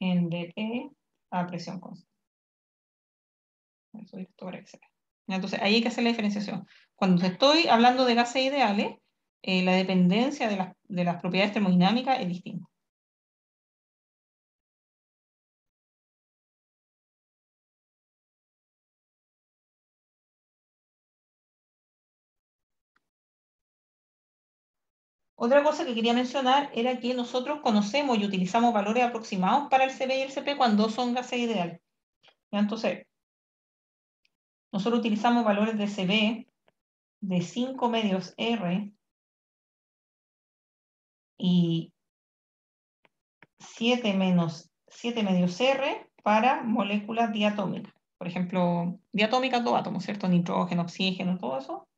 en dt a presión constante. Eso es todo para que se vea. Entonces ahí hay que hacer la diferenciación. Cuando estoy hablando de gases ideales, la dependencia de las propiedades termodinámicas es distinta. Otra cosa que quería mencionar era que nosotros conocemos y utilizamos valores aproximados para el CB y el CP cuando son gases ideales. ¿Ya? Entonces, nosotros utilizamos valores de CB de 5 medios R y 7 medios R para moléculas diatómicas. Por ejemplo, diatómicas, dos átomos, ¿cierto? Nitrógeno, oxígeno, todo eso.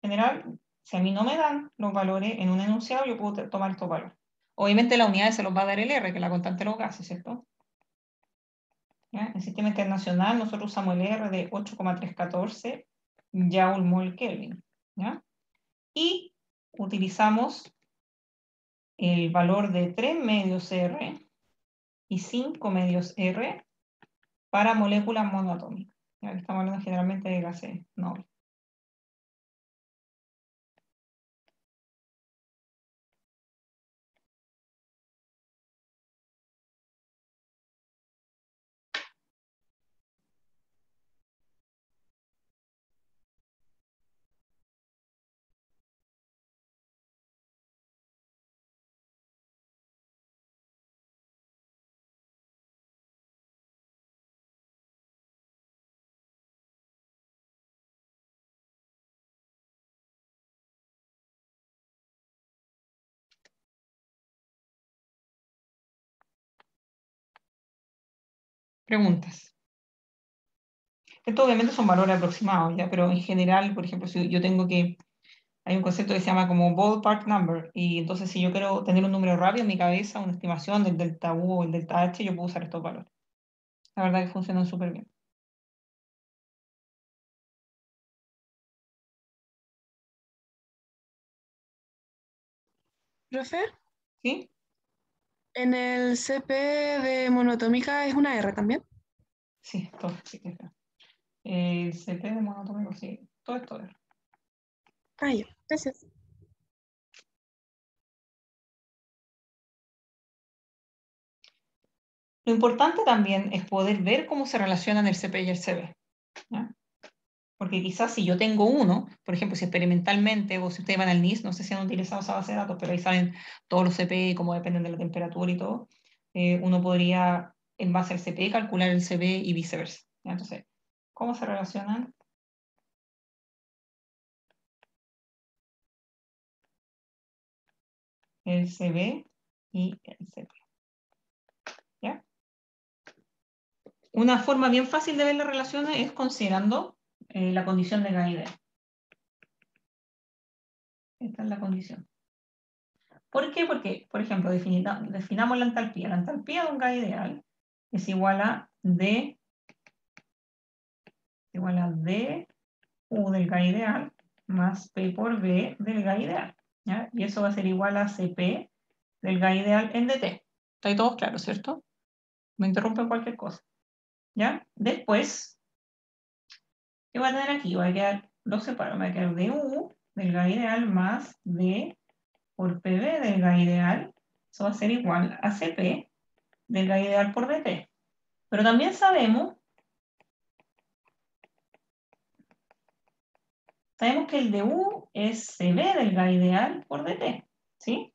En general, si a mí no me dan los valores en un enunciado, yo puedo tomar estos valores. Obviamente la unidad se los va a dar el R, que es la constante de los gases, ¿cierto? ¿Ya? En el sistema internacional nosotros usamos el R de 8,314 Joule/mol/Kelvin. ¿Ya? Y utilizamos el valor de 3 medios R y 5 medios R para moléculas monoatómicas. ¿Ya? Estamos hablando generalmente de gases nobles. Preguntas. Esto obviamente son valores aproximados, ¿ya? Pero en general, por ejemplo, si yo tengo que... Hay un concepto que se llama como ballpark number, y entonces si yo quiero tener un número rápido en mi cabeza, una estimación del delta U o el delta H, yo puedo usar estos valores. La verdad que funcionan súper bien. Profe, ¿Sí? en el CP de monotómica es una R también. Sí, todo, sí, que está. El CP de monotómico, sí, todo esto es. Ah, ya, gracias. Lo importante también es poder ver cómo se relacionan el CP y el CB. ¿Ya? Porque quizás si yo tengo uno, por ejemplo, si experimentalmente, o si ustedes van al NIST, no sé si han utilizado esa base de datos, pero ahí saben todos los CP, cómo dependen de la temperatura y todo, uno podría, en base al CP, calcular el CP y viceversa. ¿Ya? Entonces, ¿cómo se relacionan el CB y el CP? ¿Ya? Una forma bien fácil de ver las relaciones es considerando la condición de Gauss. Esta es la condición. ¿Por qué? Porque, por ejemplo, definamos la entalpía. La entalpía de un gas ideal es igual a D U del gas ideal más P por B del gas ideal. ¿Ya? Y eso va a ser igual a CP del gas ideal en DT. ¿Está ahí todos claros, cierto? Me interrumpen cualquier cosa. ¿Ya? Después, ¿qué va a tener aquí? Va a quedar, lo separo, me va a quedar DU del gas ideal más D por PB del gas ideal. Eso va a ser igual a CP del gas ideal por DT. Pero también sabemos que el DU es CB del gas ideal por DT, ¿sí?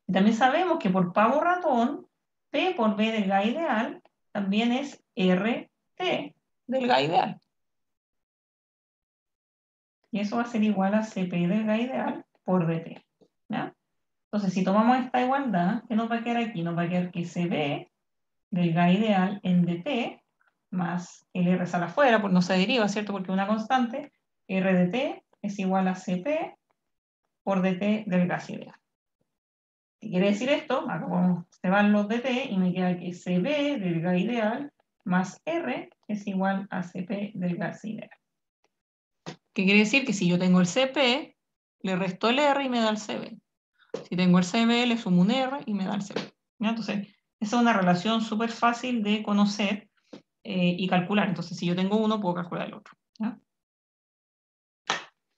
Y también sabemos que por pavo ratón, P por B del gas ideal también es RT del gas ideal. Y eso va a ser igual a CP del gas ideal por DT, ¿ya? Entonces, si tomamos esta igualdad, ¿qué nos va a quedar aquí? Nos va a quedar que CB del gas ideal en DT más el R sale afuera, pues no se deriva, ¿cierto? Porque es una constante, R de T es igual a CP por DT del gas ideal. ¿Qué quiere decir esto? Acá se van los DT y me queda que CB del gas ideal más R es igual a CP del gas ideal. ¿Qué quiere decir? Que si yo tengo el CP, le resto el R y me da el CB. Si tengo el CB, le sumo un R y me da el CB. ¿Ya? Entonces, esa es una relación súper fácil de conocer y calcular. Entonces, si yo tengo uno, puedo calcular el otro. ¿Ya?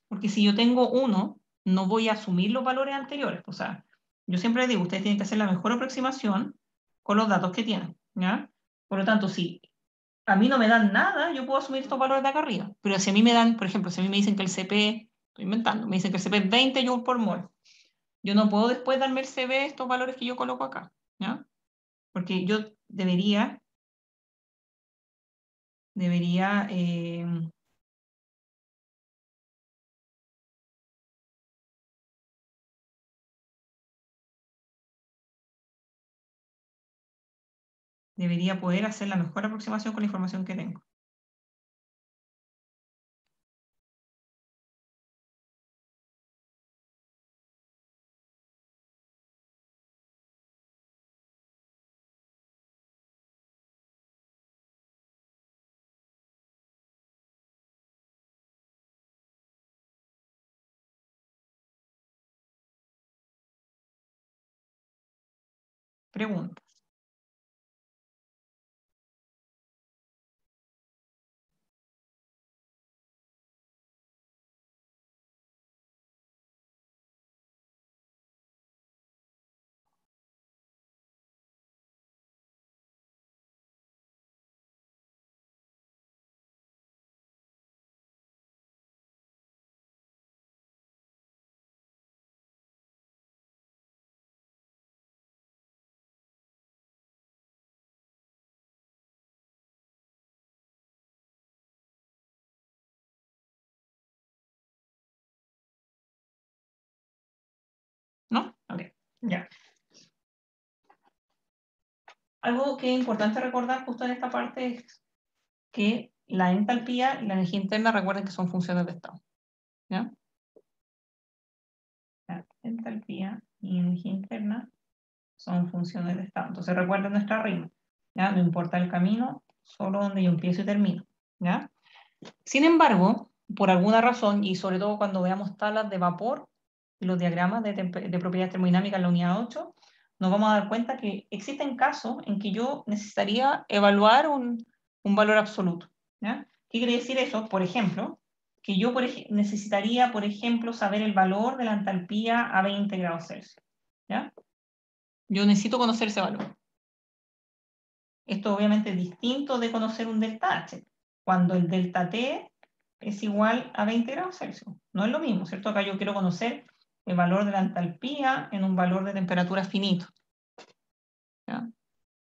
Porque si yo tengo uno, no voy a asumir los valores anteriores. O sea, yo siempre digo, ustedes tienen que hacer la mejor aproximación con los datos que tienen. ¿Ya? Por lo tanto, si a mí no me dan nada, yo puedo asumir estos valores de acá arriba. Pero si a mí me dan, por ejemplo, si a mí me dicen que el CP, estoy inventando, me dicen que el CP es 20 joules por mol, yo no puedo después darme el CB estos valores que yo coloco acá. ¿Ya? Porque yo debería debería poder hacer la mejor aproximación con la información que tengo. Preguntas. ¿No? Ok, ya. Algo que es importante recordar justo en esta parte es que la entalpía y la energía interna, recuerden que son funciones de estado. ¿Ya? La entalpía y energía interna son funciones de estado. Entonces recuerden nuestra regla. ¿Ya? No importa el camino, solo donde yo empiezo y termino. ¿Ya? Sin embargo, por alguna razón, y sobre todo cuando veamos tablas de vapor y los diagramas de propiedades termodinámicas en la unidad 8, nos vamos a dar cuenta que existen casos en que yo necesitaría evaluar un valor absoluto. ¿Ya? ¿Qué quiere decir eso? Por ejemplo, que yo necesitaría, por ejemplo, saber el valor de la entalpía a 20 grados Celsius. ¿Ya? Yo necesito conocer ese valor. Esto obviamente es distinto de conocer un delta H. Cuando el delta T es igual a 20 grados Celsius. No es lo mismo, ¿cierto? Acá yo quiero conocer el valor de la entalpía en un valor de temperatura finito. ¿Ya?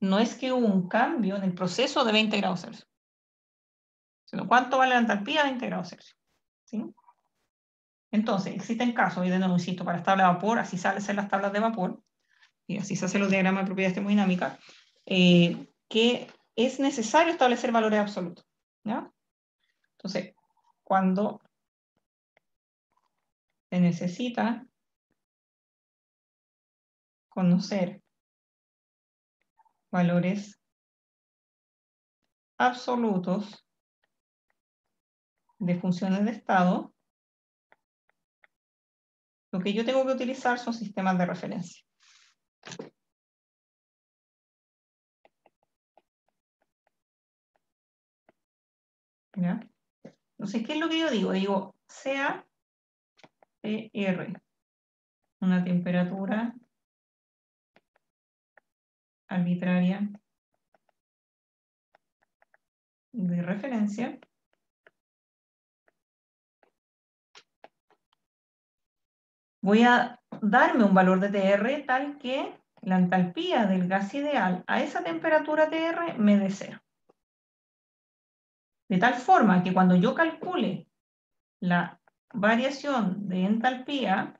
No es que hubo un cambio en el proceso de 20 grados Celsius, sino cuánto vale la entalpía a 20 grados Celsius. ¿Sí? Entonces, existen casos, y de nuevo insisto, para las tablas de vapor, así salen las tablas de vapor, y así se hacen los diagramas de propiedades termodinámicas, que es necesario establecer valores absolutos. ¿Ya? Entonces, cuando se necesita conocer valores absolutos de funciones de estado, lo que yo tengo que utilizar son sistemas de referencia. ¿Ya? Entonces, ¿qué es lo que yo digo? Digo, sea TR una temperatura arbitraria de referencia, voy a darme un valor de TR tal que la entalpía del gas ideal a esa temperatura TR me dé cero. De tal forma que cuando yo calcule la variación de entalpía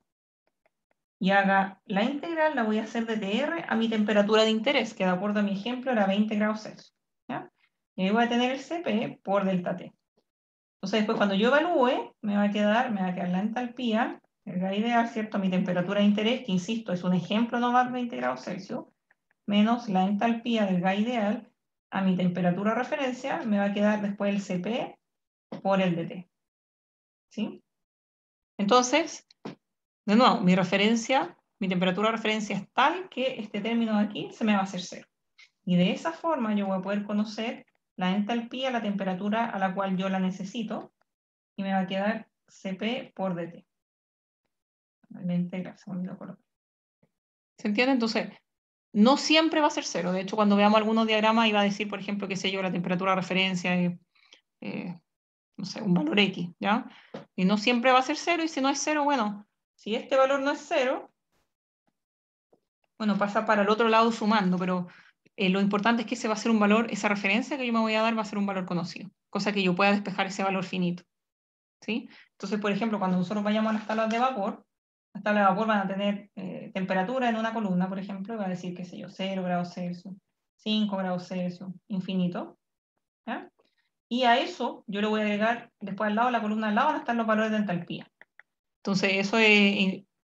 y haga la integral, la voy a hacer de TR a mi temperatura de interés, que de acuerdo a mi ejemplo era 20 grados Celsius. ¿Ya? Y ahí voy a tener el CP por delta T. Entonces después cuando yo evalúe, me va a quedar la entalpía, el gas ideal, ¿cierto? Mi temperatura de interés, que insisto, es un ejemplo nomás de 20 grados Celsius, menos la entalpía del gas ideal a mi temperatura de referencia, me va a quedar después el CP por el DT. ¿Sí? Entonces, de nuevo, mi referencia, mi temperatura de referencia es tal que este término de aquí se me va a hacer cero. Y de esa forma yo voy a poder conocer la entalpía, la temperatura a la cual yo la necesito, y me va a quedar Cp por dt. La integral, se me olvidó colocar. ¿Se entiende? Entonces, no siempre va a ser cero. De hecho, cuando veamos algunos diagramas, iba a decir, por ejemplo, qué sé yo, la temperatura de referencia, no sé, un valor X, ¿ya? Y no siempre va a ser cero, y si no es cero, bueno, si este valor no es cero, bueno, pasa para el otro lado sumando, pero lo importante es que ese va a ser un valor, esa referencia que yo me voy a dar va a ser un valor conocido, cosa que yo pueda despejar ese valor finito. ¿Sí? Entonces, por ejemplo, cuando nosotros vayamos a las tablas de vapor, las tablas de vapor van a tener temperatura en una columna, por ejemplo, y va a decir, qué sé yo, 0 grados Celsius, 5 grados Celsius, infinito. ¿Ya? Y a eso yo le voy a agregar, después al lado, la columna al lado van a estar los valores de entalpía. Entonces,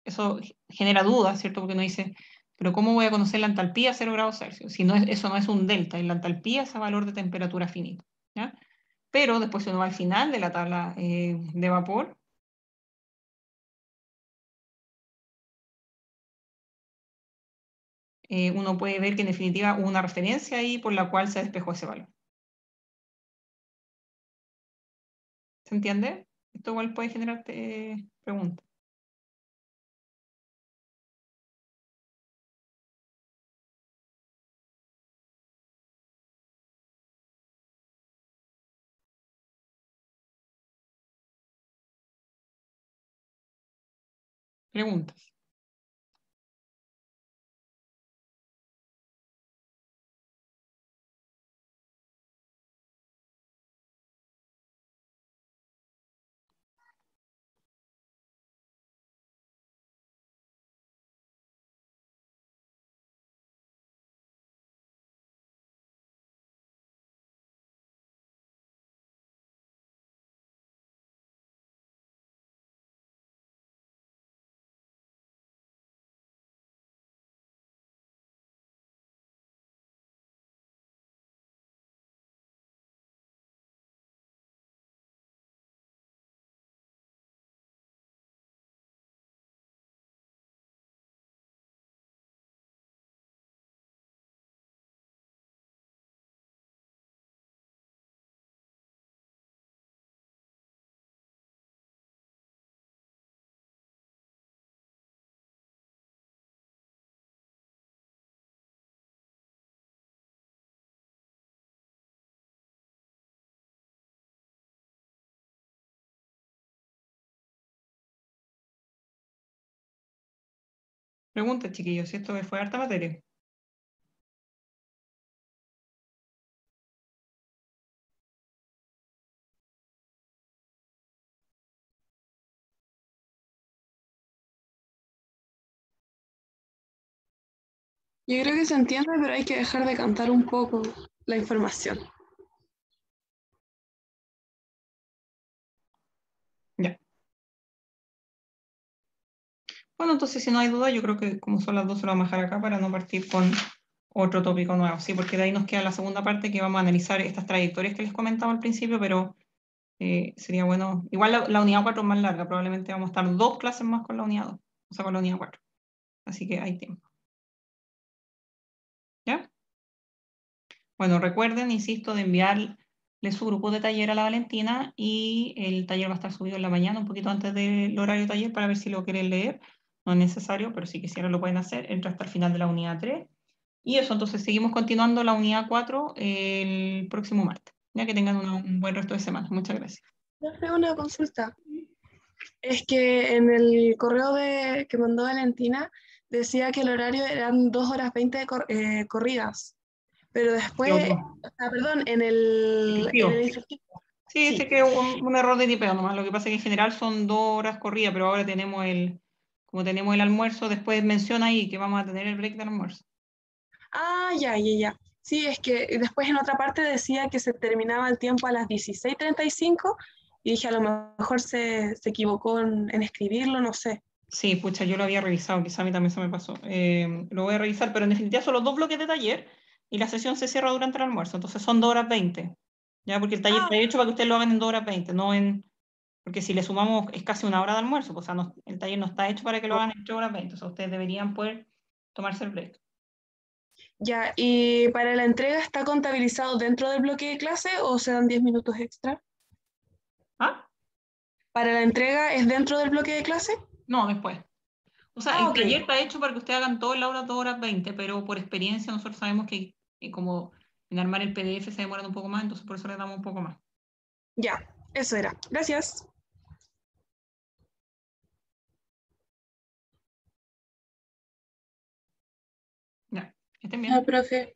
eso genera dudas, ¿cierto? Porque uno dice, pero ¿cómo voy a conocer la entalpía a 0 grados Celsius? Si no eso no es un delta, y la entalpía es a valor de temperatura finito. ¿Ya? Pero después si uno va al final de la tabla de vapor, uno puede ver que en definitiva hubo una referencia ahí por la cual se despejó ese valor. ¿Se entiende? Esto igual puede generarte preguntas. Preguntas. Pregunta, chiquillos, si esto fue harta materia. Yo creo que se entiende, pero hay que dejar de cantar un poco la información. Ya. Bueno, entonces si no hay duda, yo creo que como son las 12 lo vamos a dejar acá para no partir con otro tópico nuevo, ¿sí? Porque de ahí nos queda la segunda parte que vamos a analizar estas trayectorias que les comentaba al principio, pero sería bueno, igual la unidad 4 es más larga, probablemente vamos a estar 2 clases más con la unidad 2, o sea, con la unidad 4. Así que hay tiempo. ¿Ya? Bueno, recuerden, insisto, de enviarle su grupo de taller a la Valentina y el taller va a estar subido en la mañana, un poquito antes del horario de taller, para ver si lo quieren leer. No es necesario, pero si quisieran lo pueden hacer. Entra hasta el final de la unidad 3. Y eso, entonces seguimos continuando la unidad 4 el próximo martes. Ya que tengan un buen resto de semana. Muchas gracias. Yo tengo una consulta. Es que en el correo que mandó Valentina decía que el horario eran 2 horas 20 corridas, pero después, perdón, en el Efectivo. instructivo. Sí, sé Sí. que es un error de tipeo nomás. Lo que pasa es que en general son 2 horas corridas, pero ahora como tenemos el almuerzo, después menciona ahí que vamos a tener el break del almuerzo. Ah, ya, ya, ya. Sí, es que después en otra parte decía que se terminaba el tiempo a las 16:35 y dije a lo mejor se equivocó en escribirlo, no sé. Sí, pucha, yo lo había revisado, quizá a mí también se me pasó. Lo voy a revisar, pero en definitiva son los 2 bloques de taller y la sesión se cierra durante el almuerzo, entonces son 2 horas 20. ¿Ya? Porque el taller Ah, está hecho para que ustedes lo hagan en 2 horas 20, no en... Porque si le sumamos es casi 1 hora de almuerzo, pues, o sea, el taller no está hecho para que lo hagan en 3 horas 20, o sea, ustedes deberían poder tomarse el break. ya. ¿Y para la entrega está contabilizado dentro del bloque de clase o se dan 10 minutos extra? ¿Ah? ¿Para la entrega es dentro del bloque de clase? No, después. O sea, Ah, el ok. taller está hecho para que ustedes hagan todo en la hora 2 horas 20, pero por experiencia nosotros sabemos que como en armar el PDF se demoran un poco más, entonces por eso le damos un poco más. Ya, eso era. Gracias. Ya, que estén Ya, bien. profe.